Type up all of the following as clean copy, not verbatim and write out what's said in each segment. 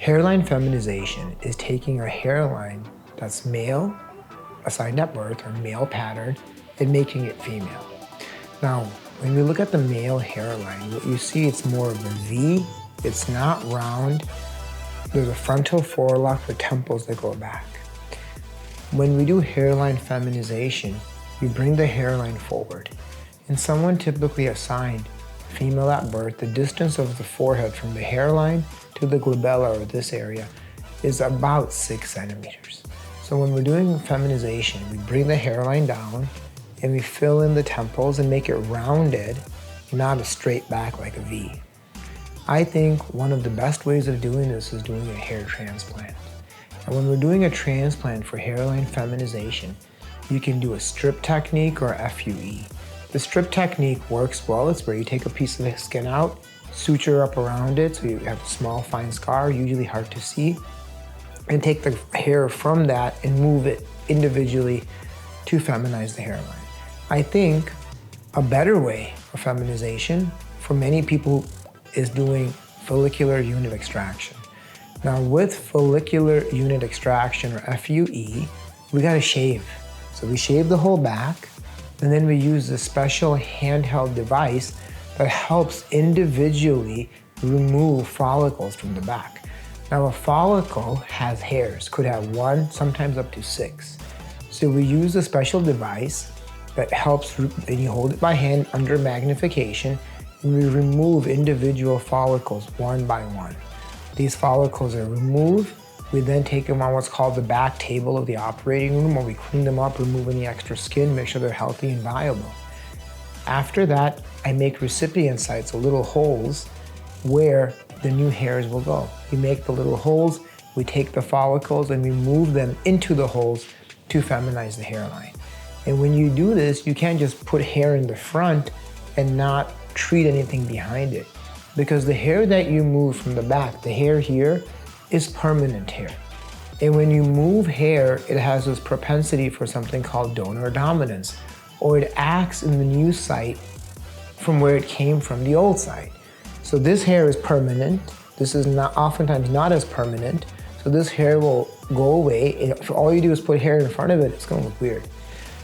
Hairline feminization is taking a hairline that's male, assigned at birth, or male pattern, and making it female. Now, when you look at the male hairline, what you see, it's more of a V. It's not round. There's a frontal forelock with temples that go back. When we do hairline feminization, we bring the hairline forward. In someone typically assigned female at birth, the distance of the forehead from the hairline to the glabella, or this area, is about 6 centimeters. So when we're doing feminization, we bring the hairline down and we fill in the temples and make it rounded, not a straight back like a V. I think one of the best ways of doing this is doing a hair transplant. And when we're doing a transplant for hairline feminization, you can do a strip technique or FUE. The strip technique works well. It's where you take a piece of the skin out, suture up around it so you have a small fine scar, usually hard to see, and take the hair from that and move it individually to feminize the hairline. I think a better way of feminization for many people is doing follicular unit extraction. Now with follicular unit extraction, or FUE, we gotta shave. So we shave the whole back, and then we use this special handheld device that helps individually remove follicles from the back. Now a follicle has hairs, could have 1, sometimes up to 6. So we use a special device that helps, and you hold it by hand under magnification, and we remove individual follicles one by one. These follicles are removed. We then take them on what's called the back table of the operating room, where we clean them up, remove any extra skin, make sure they're healthy and viable. After that, I make recipient sites, so little holes, where the new hairs will go. We make the little holes, we take the follicles and we move them into the holes to feminize the hairline. And when you do this, you can't just put hair in the front and not treat anything behind it. Because the hair that you move from the back, the hair here, is permanent hair. And when you move hair, it has this propensity for something called donor dominance, or it acts in the new site from where it came from, the old site. So this hair is permanent. This is not, oftentimes not as permanent. So this hair will go away. If all you do is put hair in front of it, it's gonna look weird.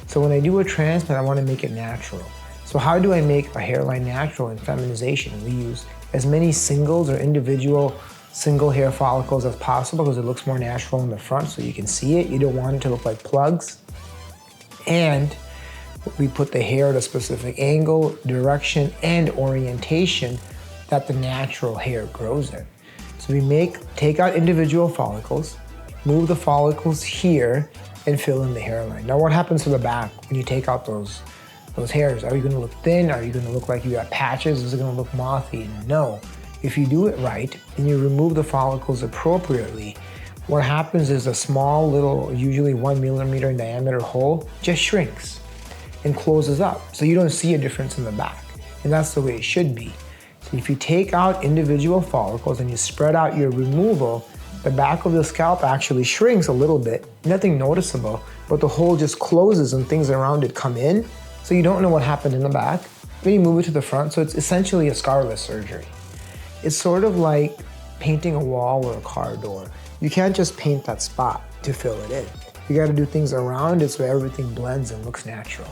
So when I do a transplant, I wanna make it natural. So how do I make a hairline natural in feminization? We use as many singles or individual single hair follicles as possible because it looks more natural in the front so you can see it. You don't want it to look like plugs. And we put the hair at a specific angle, direction, and orientation that the natural hair grows in. So we take out individual follicles, move the follicles here, and fill in the hairline. Now what happens to the back when you take out those hairs? Are you gonna look thin? Are you gonna look like you got patches? Is it gonna look mothy? No. If you do it right and you remove the follicles appropriately, what happens is a small little, usually 1 millimeter in diameter hole just shrinks and closes up. So you don't see a difference in the back. And that's the way it should be. So if you take out individual follicles and you spread out your removal, the back of the scalp actually shrinks a little bit, nothing noticeable, but the hole just closes and things around it come in. So you don't know what happened in the back. Then you move it to the front, so it's essentially a scarless surgery. It's sort of like painting a wall or a car door. You can't just paint that spot to fill it in. You gotta do things around it so everything blends and looks natural.